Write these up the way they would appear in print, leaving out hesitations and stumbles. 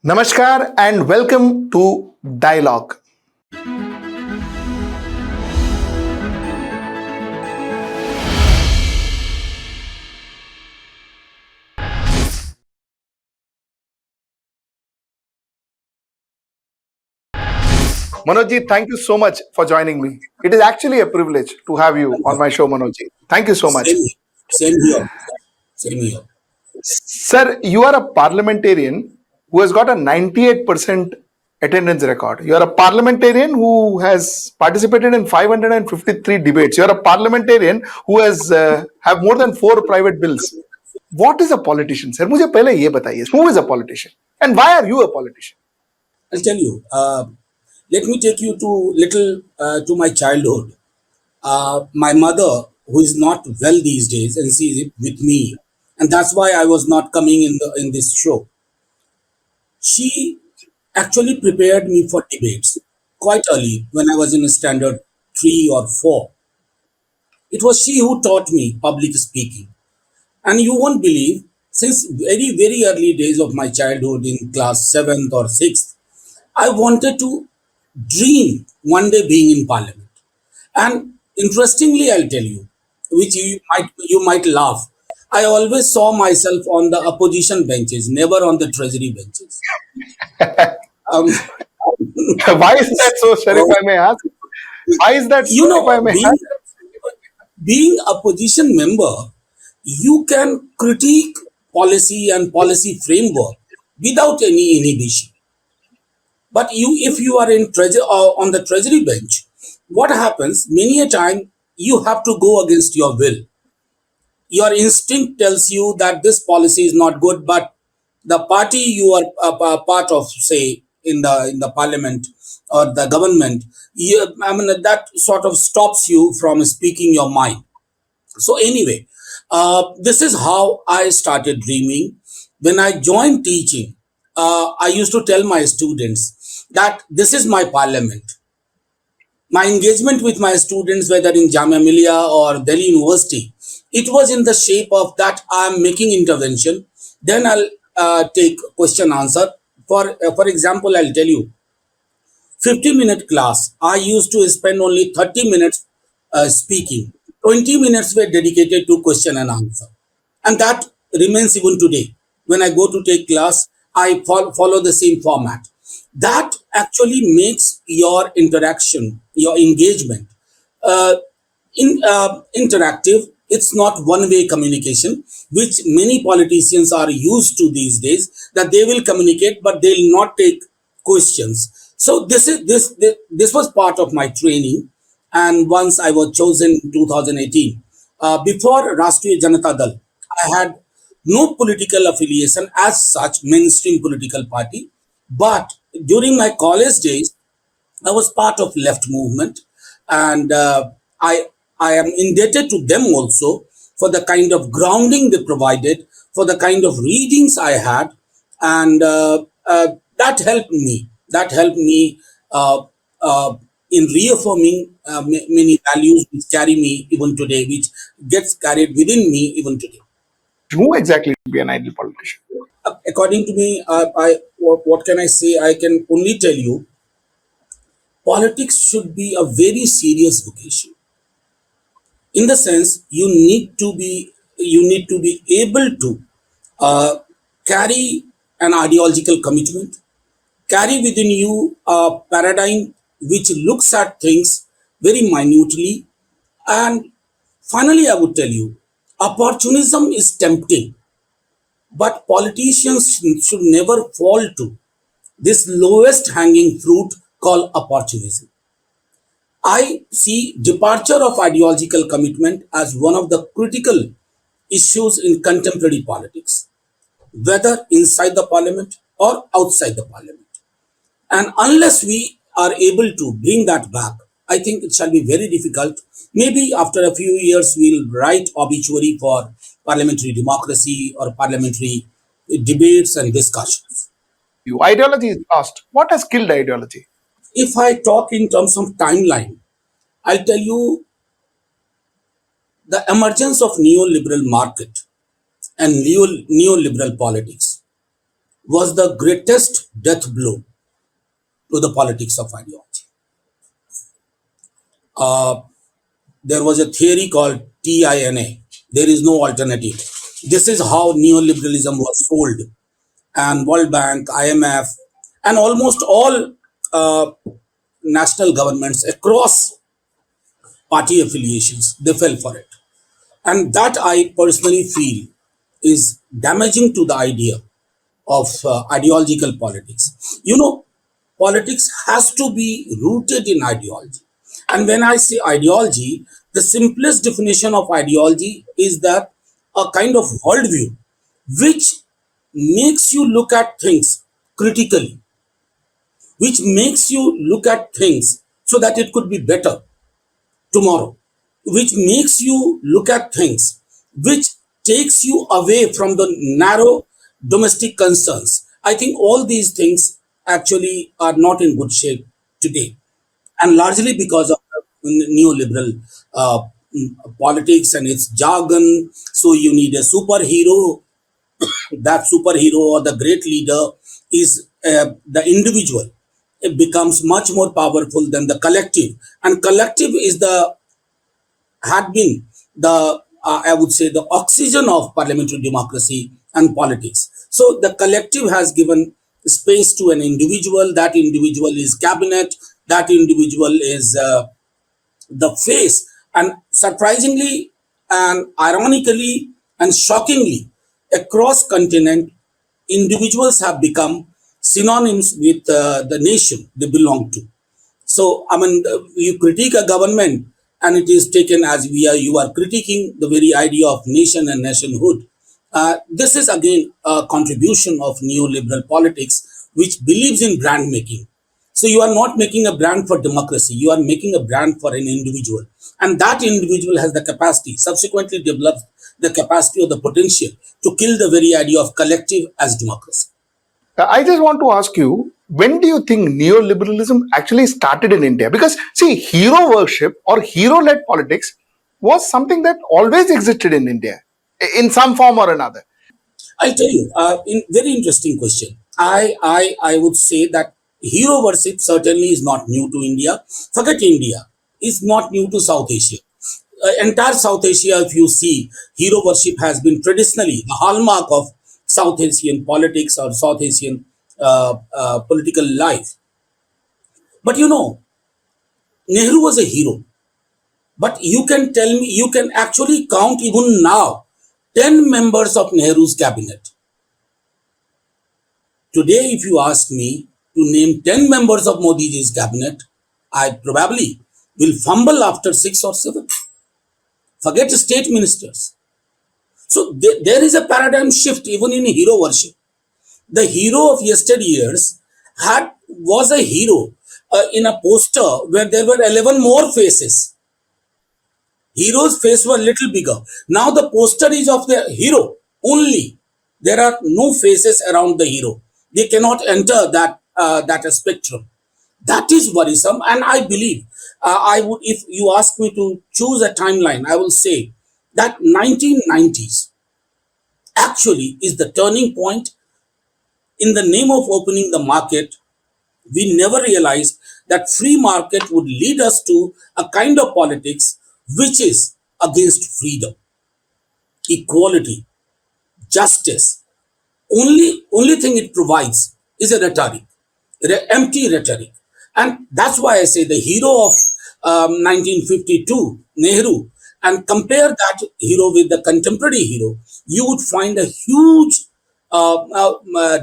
Namaskar and welcome to Dialogue. Manoj Ji, thank you so much for joining me. It is actually a privilege to have you on my show, Manoj Ji. Thank you so much. Same here. Same here. Sir, you are a parliamentarian who has got a 98% attendance record. You are a parliamentarian who has participated in 553 debates. You are a parliamentarian who has have more than 4 private bills. What is a politician, sir? मुझे पहले ये बताइए. Who is a politician and why are you a politician? I'll tell you. Let me take you to my childhood. My mother, who is not well these days, and she is with me, and that's why I was not coming in this show. She actually prepared me for debates quite early when I was in standard 3 or 4. It was she who taught me public speaking. And you won't believe, since very early days of my childhood in class 7th or 6th, I wanted to dream one day being in parliament. And interestingly, I'll tell you, which you might laugh. I always saw myself on the opposition benches, never on the treasury benches. Um, Why is that so, sir, if so, I may ask? Why is that so, you if I know, may being ask? being opposition member, you can critique policy and policy framework without any inhibition. But if you are in on the treasury bench, what happens many a time, you have to go against your will. Your instinct tells you that this policy is not good, but the party you are a part of, say in the parliament or the government, I mean that sort of stops you from speaking your mind. So anyway, this is how I started dreaming. When I joined teaching, I used to tell my students that this is my parliament. My engagement with my students, whether in Jamia Millia or Delhi University, it was in the shape of that I am making intervention. Then I'll take question answer. For example, I'll tell you, 50-minute class, I used to spend only 30 minutes speaking. 20 minutes were dedicated to question and answer. And that remains even today. When I go to take class, I follow the same format. That actually makes your interaction, your engagement, uh, interactive. It's not one-way communication, which many politicians are used to these days, that they will communicate, but they'll not take questions. So this was part of my training. And once I was chosen in 2018, before Rashtriya Janata Dal, I had no political affiliation as such, mainstream political party. But during my college days, I was part of left movement, and I am indebted to them also for the kind of grounding they provided, for the kind of readings I had, and that helped me. That helped me uh, uh, in reaffirming many values which carry me even today, which gets carried within me even today. Who exactly would be an ideal politician? According to me, what can I say? I can only tell you, politics should be a very serious vocation, in the sense you need to be able to uh, carry an ideological commitment, carry within you a paradigm which looks at things very minutely. And finally, I would tell you, opportunism is tempting, but politicians should never fall to this lowest hanging fruit called opportunism. I see departure of ideological commitment as one of the critical issues in contemporary politics, whether inside the parliament or outside the parliament. And unless we are able to bring that back, I think it shall be very difficult. Maybe after a few years, we'll write obituary for parliamentary democracy or parliamentary debates and discussions. Ideology is lost. What has killed ideology? If I talk in terms of timeline, I'll tell you the emergence of neoliberal market and neoliberal politics. was the greatest death blow to the politics of ideology. Uh, there was a theory called TINA. There is no alternative. This is how neoliberalism was sold. And World Bank, IMF, and almost all uh, national governments across party affiliations, they fell for it. And that I personally feel is damaging to the idea of ideological politics. You know, politics has to be rooted in ideology. And when I say ideology, the simplest definition of ideology is that a kind of worldview which makes you look at things critically, which makes you look at things so that it could be better tomorrow, which makes you look at things, which takes you away from the narrow domestic concerns. I think all these things actually are not in good shape today, and largely because of the neoliberal politics and its jargon. So you need a superhero. That superhero or the great leader is the individual. It becomes much more powerful than the collective, and collective is the had been the I would say the oxygen of parliamentary democracy and politics. So the collective has given space to an individual. That individual is cabinet. That individual is the face. And surprisingly and ironically and shockingly, across continent, individuals have become synonyms with the nation they belong to. So, I mean, you critique a government and it is taken as you are critiquing the very idea of nation and nationhood. This is again a contribution of neoliberal politics, which believes in brand making. So, you are not making a brand for democracy, you are making a brand for an individual. And that individual has the capacity, subsequently develops the capacity or the potential to kill the very idea of collective as democracy. I just want to ask you, when do you think neoliberalism actually started in India? Because, see, hero worship or hero led politics was something that always existed in India in some form or another. I'll tell you, very interesting question. I would say that hero worship certainly is not new to India. Forget India, it's not new to South Asia. Entire South Asia, if you see, hero worship has been traditionally the hallmark of South Asian politics or South Asian political life. But you know, Nehru was a hero. But you can tell me, you can actually count even now 10 members of Nehru's cabinet. Today, if you ask me to name 10 members of Modi's cabinet, I probably will fumble after 6 or 7. Forget state ministers. So there is a paradigm shift even in hero worship. The hero of yesteryears was a hero in a poster where there were 11 more faces. Hero's face were little bigger. Now the poster is of the hero only. There are no faces around the hero. They cannot enter that spectrum. That is worrisome, and I believe I would, if you ask me to choose a timeline, I will say that 1990s actually is the turning point. In the name of opening the market, we never realized that free market would lead us to a kind of politics which is against freedom, equality, justice. Only thing it provides is a rhetoric, empty rhetoric. And that's why I say the hero of 1952, Nehru, and compare that hero with the contemporary hero, you would find a huge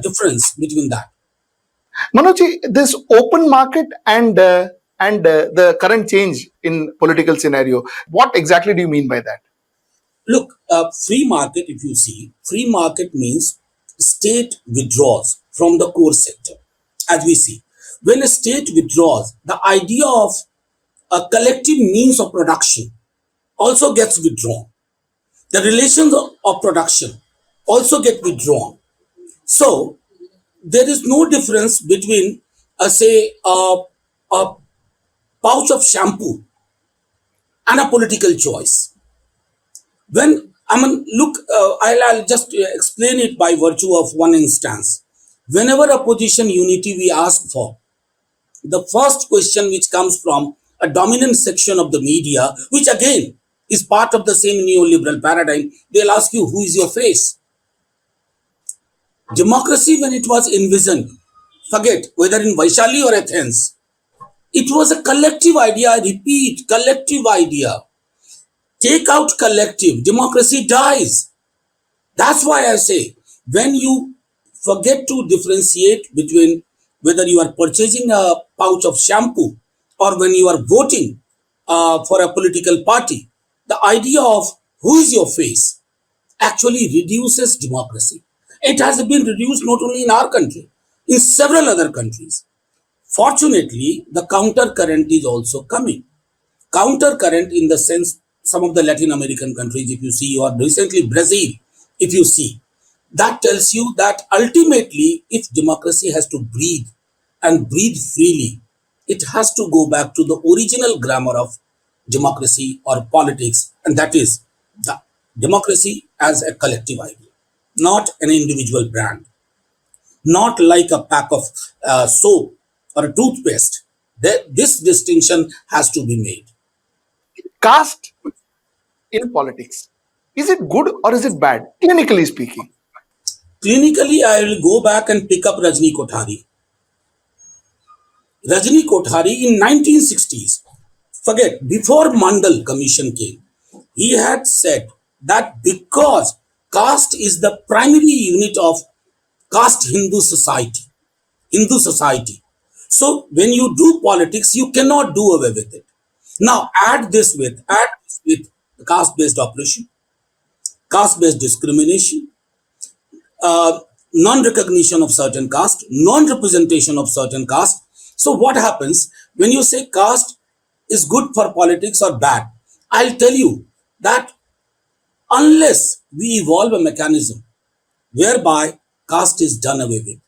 difference between that. Manoj, this open market and the current change in political scenario, what exactly do you mean by that? Look, free market, if you see, free market means state withdraws from the core sector, as we see. When a state withdraws, the idea of a collective means of production also gets withdrawn. The relations of production also get withdrawn. So there is no difference between, say, a pouch of shampoo and a political choice. When I mean, look, I'll just explain it by virtue of one instance. Whenever opposition unity we ask for, the first question which comes from a dominant section of the media, which again is part of the same neoliberal paradigm, they'll ask you, who is your face? Democracy, when it was envisioned, forget whether in Vaishali or Athens, it was a collective idea. I repeat, collective idea. Take out collective, democracy dies. That's why I say, when you forget to differentiate between whether you are purchasing a pouch of shampoo or when you are voting for a political party, the idea of who is your face actually reduces democracy. It has been reduced not only in our country, in several other countries. Fortunately, the counter current is also coming. Counter current in the sense, some of the Latin American countries, if you see, or recently Brazil, if you see, that tells you that ultimately, if democracy has to breathe and breathe freely, it has to go back to the original grammar of democracy or politics, and that is the democracy as a collective idea, not an individual brand, not like a pack of soap or a toothpaste. This distinction has to be made. Caste in politics. Is it good or is it bad, clinically speaking? Clinically, I will go back and pick up Rajni Kothari. Rajni Kothari in 1960s, forget, before Mandal Commission came, he had said that because caste is the primary unit of caste Hindu society. So when you do politics, you cannot do away with it. Now add this with caste-based oppression, caste-based discrimination, non-recognition of certain caste, non-representation of certain caste. So what happens when you say caste is good for politics or bad? I'll tell you that unless we evolve a mechanism whereby caste is done away with,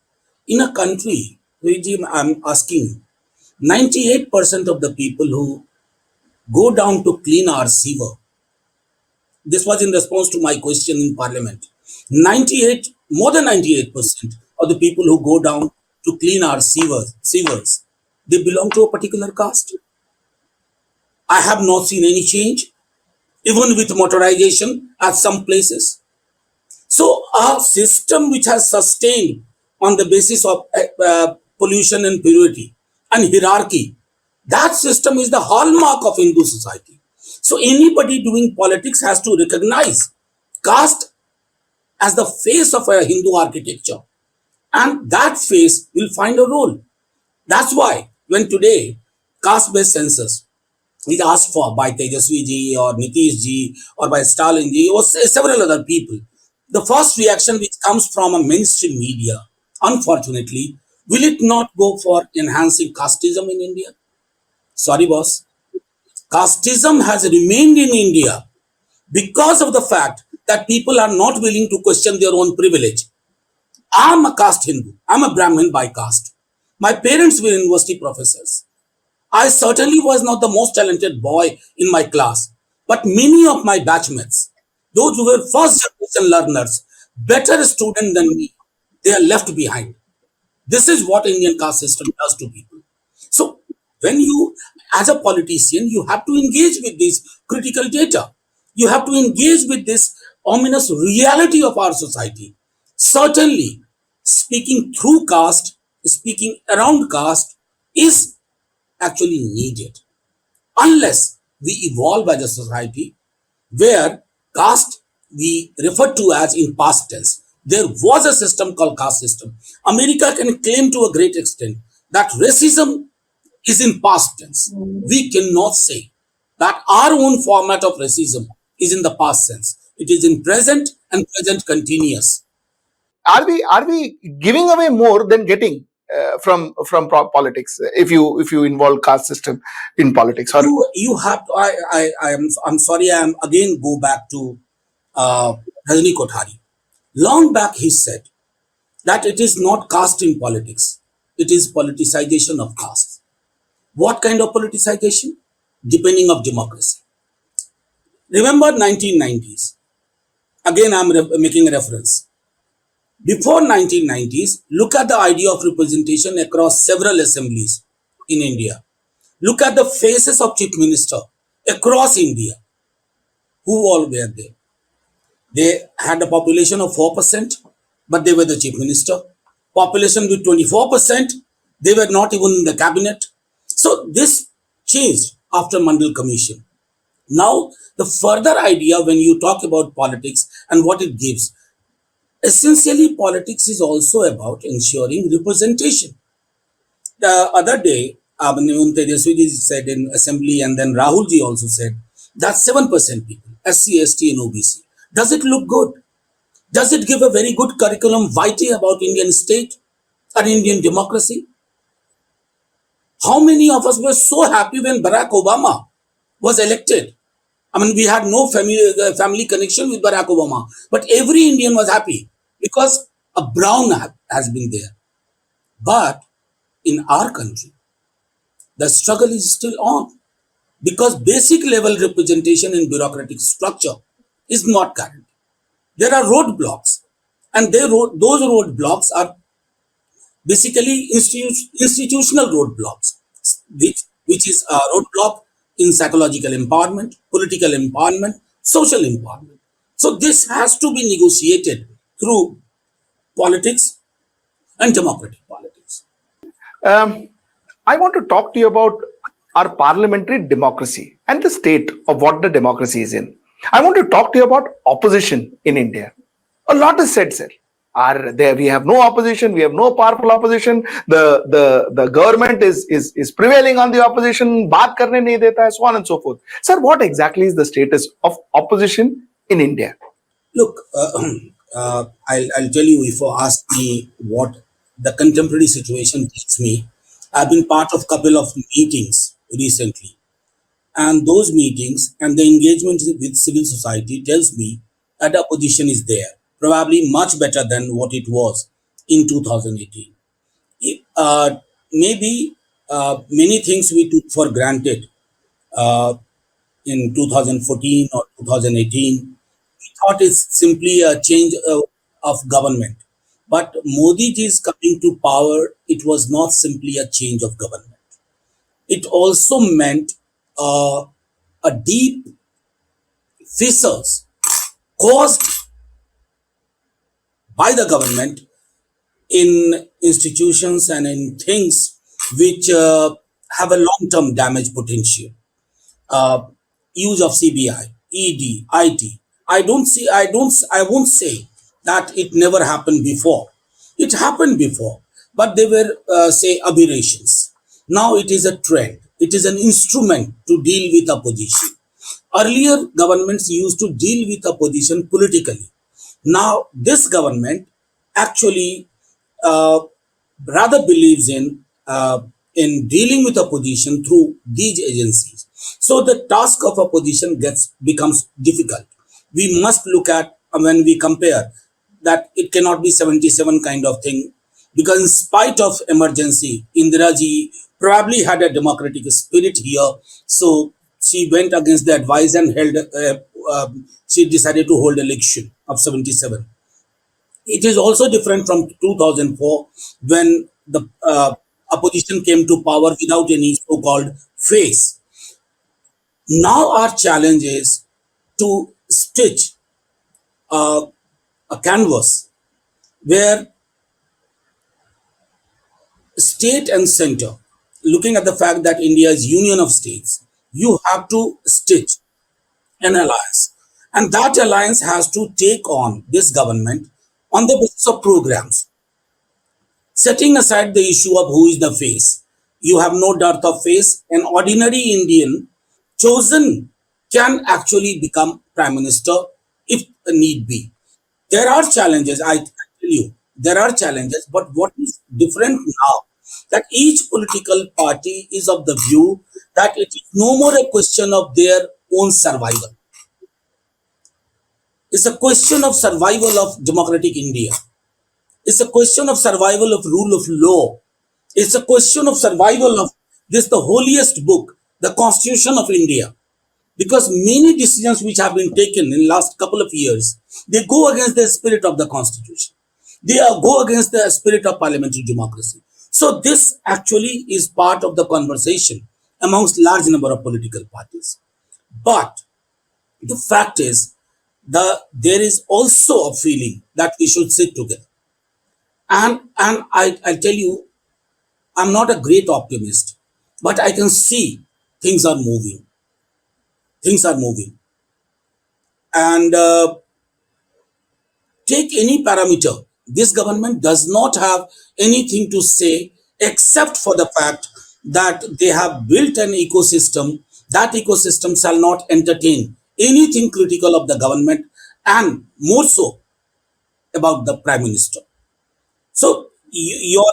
in a country, regime, I'm asking you, 98% of the people who go down to clean our sewer, this was in response to my question in parliament. 98, more than 98% of the people who go down to clean our sewers, they belong to a particular caste. I have not seen any change, even with motorization at some places. So a system which has sustained on the basis of pollution and purity and hierarchy, that system is the hallmark of Hindu society. So anybody doing politics has to recognize caste as the face of a Hindu architecture, and that face will find a role. That's why when today caste-based census is asked for by Tejasvi ji or Nitish ji or by Stalin ji or several other people, the first reaction which comes from a mainstream media, unfortunately, will it not go for enhancing casteism in India? Sorry, boss. Casteism has remained in India because of the fact that people are not willing to question their own privilege. I'm a caste Hindu. I'm a Brahmin by caste. My parents were university professors. I certainly was not the most talented boy in my class, but many of my batchmates, those who were first generation learners, better students than me, they are left behind. This is what Indian caste system does to people. So when you, as a politician, you have to engage with this critical data. You have to engage with this ominous reality of our society. Certainly, speaking through caste, speaking around caste is actually needed. Unless we evolve as a society where caste we refer to as in past tense. There was a system called caste system. America can claim to a great extent that racism is in past tense. We cannot say that our own format of racism is in the past tense. It is in present and present continuous. Are we giving away more than getting from politics if you involve caste system in politics? Or You have to, I'm sorry, I'm again go back to Rajni Kothari. Long back he said that it is not caste in politics, it is politicization of caste. What kind of politicization? Depending of democracy. Remember 1990s. Again, I'm making a reference. Before 1990s, look at the idea of representation across several assemblies in India. Look at the faces of chief minister across India who all were there. They had a population of 4%, but they were the chief minister. Population with 24%, they were not even in the cabinet. So this changed after Mandal Commission. Now, the further idea when you talk about politics and what it gives, essentially politics is also about ensuring representation. The other day, Tejaswiji said in assembly, and then Rahul ji also said that 7% people, SC, ST, and OBC. Does it look good? Does it give a very good curriculum vitae about Indian state and Indian democracy? How many of us were so happy when Barack Obama was elected? I mean, we had no family connection with Barack Obama, but every Indian was happy because a brown has been there. But in our country, the struggle is still on because basic level representation in bureaucratic structure is not current. There are roadblocks, and those roadblocks are basically institutional roadblocks, which is a roadblock in psychological empowerment, political empowerment, social empowerment. So this has to be negotiated through politics and democratic politics. Um, I want to talk to you about our parliamentary democracy and the state of what the democracy is in. I want to talk to you about opposition in India. A lot is said, sir. Are there? We have no opposition. We have no powerful opposition. The government is prevailing on the opposition. बात करने नहीं देता है, so on and so forth. Sir, what exactly is the status of opposition in India? Look, I'll tell you if you ask me what the contemporary situation tells me. I've been part of couple of meetings recently, and those meetings and the engagement with civil society tells me that the opposition is there, probably much better than what it was in 2018. Maybe many things we took for granted uh, in 2014 or 2018. We thought it's simply a change of government. But Modi ji's coming to power, it was not simply a change of government. It also meant a deep fissures caused by the government in institutions and in things which have a long-term damage potential. uh, Use of CBI, ED, IT. I won't say that it never happened before. It happened before, but they were, say, aberrations. Now it is a trend. It is an instrument to deal with opposition. Earlier, governments used to deal with opposition politically. Now, this government actually uh, rather believes in dealing with opposition through these agencies. So the task of opposition becomes difficult. We must look at when we compare that it cannot be 77 kind of thing because in spite of emergency, Indira ji probably had a democratic spirit here. So she went against the advice and she decided to hold election of 77. It is also different from 2004 when the opposition came to power without any so-called face. Now our challenge is to stitch uh, a canvas where state and center, looking at the fact that India is union of states, you have to stitch an alliance. And that alliance has to take on this government on the basis of programs. Setting aside the issue of who is the face, you have no dearth of face. An ordinary Indian chosen can actually become prime minister if need be. There are challenges, I tell you, there are challenges, but what is different now that each political party is of the view that it is no more a question of their own survival. It's a question of survival of democratic India. It's a question of survival of rule of law. It's a question of survival of this, the holiest book, the Constitution of India. Because many decisions which have been taken in last couple of years, they go against the spirit of the Constitution. They go against the spirit of parliamentary democracy. So this actually is part of the conversation amongst large number of political parties. But the fact is, there is also a feeling that we should sit together. And I tell you, I'm not a great optimist, but I can see things are moving. Things are moving. And take any parameter. This government does not have anything to say except for the fact that they have built an ecosystem. That ecosystem shall not entertain anything critical of the government, and more so about the prime minister. So your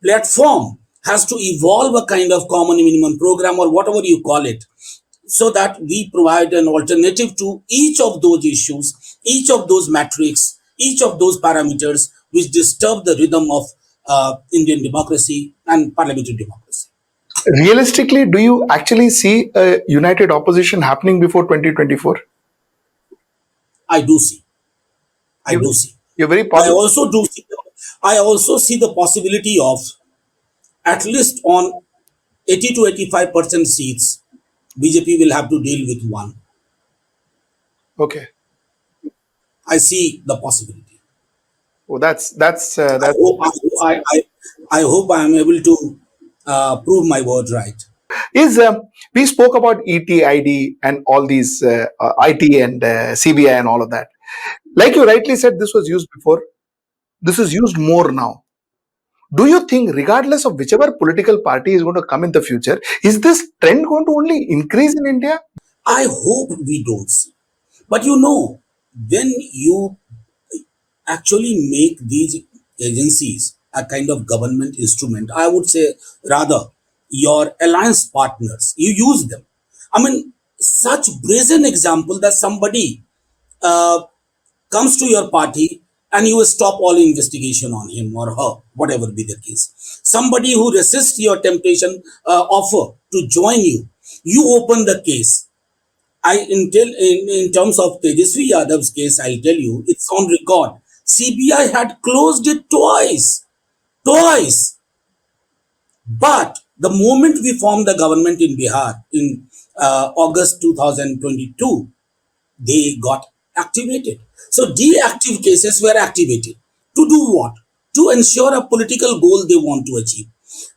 platform has to evolve a kind of common minimum program or whatever you call it, so that we provide an alternative to each of those issues, each of those metrics, each of those parameters which disturb the rhythm of Indian democracy and parliamentary democracy. Realistically, do you actually see a united opposition happening before 2024? I do see. I You, do see. you're very I positive. also do see. I also see the possibility of at least on 80 to 85% seats, BJP will have to deal with one. Okay. I see the possibility. Oh, that's I that. hope I hope I am able to prove my word right. Is We spoke about ETID and all these IT and CBI and all of that. Like you rightly said, this was used before. This is used more now. Do you think, regardless of whichever political party is going to come in the future, is this trend going to only increase in India? I hope we don't see. But you know, when you actually make these agencies a kind of government instrument, I would say rather your alliance partners, you use them. I mean, such brazen example that somebody uh, comes to your party and you stop all investigation on him or her, whatever be the case. Somebody who resists your temptation offer to join you, you open the case. In terms of Tejasvi Yadav's case, I'll tell you, it's on record. CBI had closed it twice. Twice. But the moment we formed the government in Bihar in August 2022, they got activated. So deactive cases were activated. To do what? To ensure a political goal they want to achieve.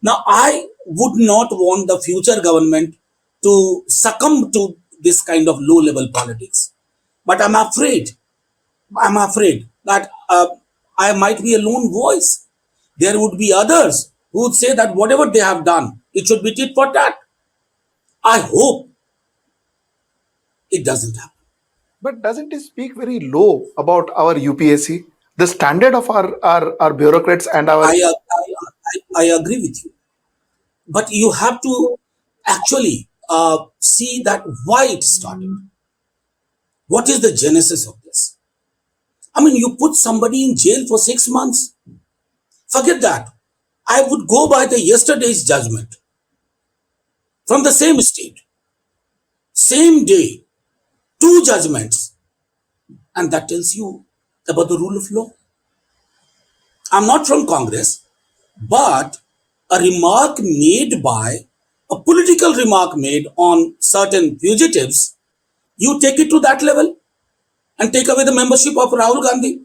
Now, I would not want the future government to succumb to this kind of low level politics. But I'm afraid that I might be a lone voice. There would be others who would say that whatever they have done, it should be tit for tat. I hope it doesn't happen. But doesn't it speak very low about our UPSC, the standard of our bureaucrats and our. I agree with you. But you have to actually see that why it started. What is the genesis of this? I mean, you put somebody in jail for 6 months. Forget that. I would go by the yesterday's judgment from the same state, same day, two judgments, and that tells you about the rule of law. I'm not from Congress, but a remark made by a political remark made on certain fugitives, you take it to that level and take away the membership of Rahul Gandhi.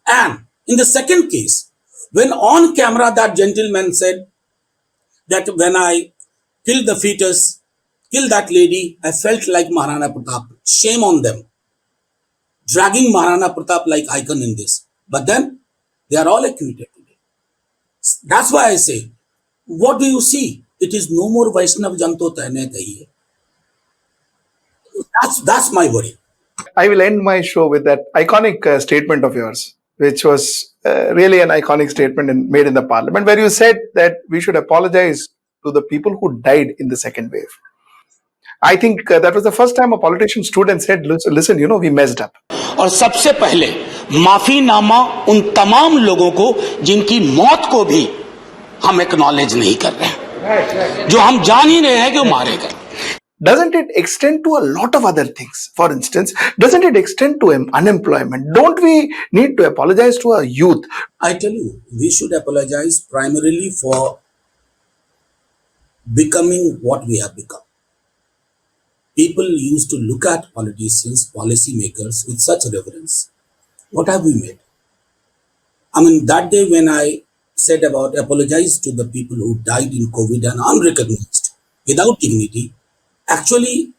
And in the second case, when on camera that gentleman said that when I killed the fetus, killed that lady, I felt like Maharana Pratap. Shame on them, dragging Maharana Pratap like icon in this. But then they are all acquitted today. That's why I say, what do you see? It is no more Vaishnav Janto Tehne Kahiye. That's my worry. I will end my show with that iconic statement of yours, which was really an iconic statement made in the parliament, where you said that we should apologize to the people who died in the second wave. I think that was the first time a politician stood and said, listen, we messed up. और सबसे पहले माफीनामा उन तमाम लोगों को जिनकी मौत को भी हम एक्नॉलेज नहीं कर रहे हैं, जो हम जान ही रहे हैं कि वो मारे गए. doesn't it extend to a lot of other things? For instance, doesn't it extend to unemployment? Don't we need to apologize to our youth? I tell you, we should apologize primarily for becoming what we have become. People used to look at politicians, policymakers with such reverence. What have we made? I mean, that day when I said about apologize to the people who died in COVID and unrecognized, without dignity, actually,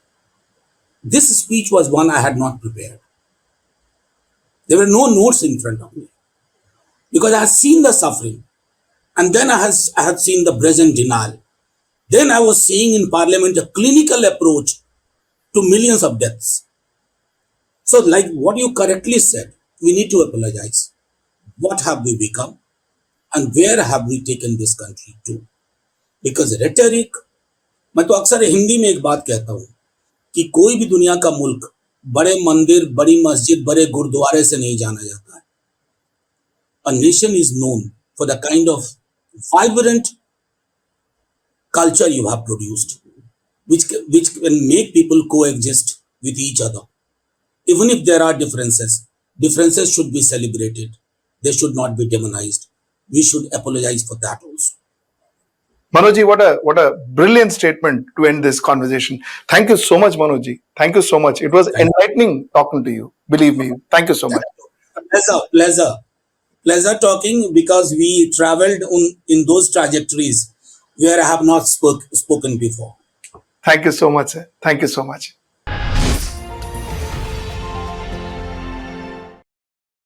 this speech was one I had not prepared. There were no notes in front of me because I had seen the suffering and then I had seen the present denial. Then I was seeing in Parliament a clinical approach to millions of deaths. So, like what you correctly said, we need to apologize. What have we become and where have we taken this country to? Because rhetoric, मैं तो अक्सर हिंदी में एक बात कहता हूँ कि कोई भी दुनिया का मुल्क बड़े मंदिर, बड़ी मस्जिद, बड़े गुरुद्वारे से नहीं जाना जाता है. A nation is known for the kind of vibrant culture you have produced, which can make people coexist with each other. Even if there are differences, differences should be celebrated. They should not be demonized. We should apologize for that also. Manojji, what a brilliant statement to end this conversation. Thank you so much, Manojji. Thank you so much. It was enlightening talking to you. Believe me. Thank you so much. Pleasure talking because we traveled in those trajectories where I have not spoken before. Thank you so much, sir. Thank you so much.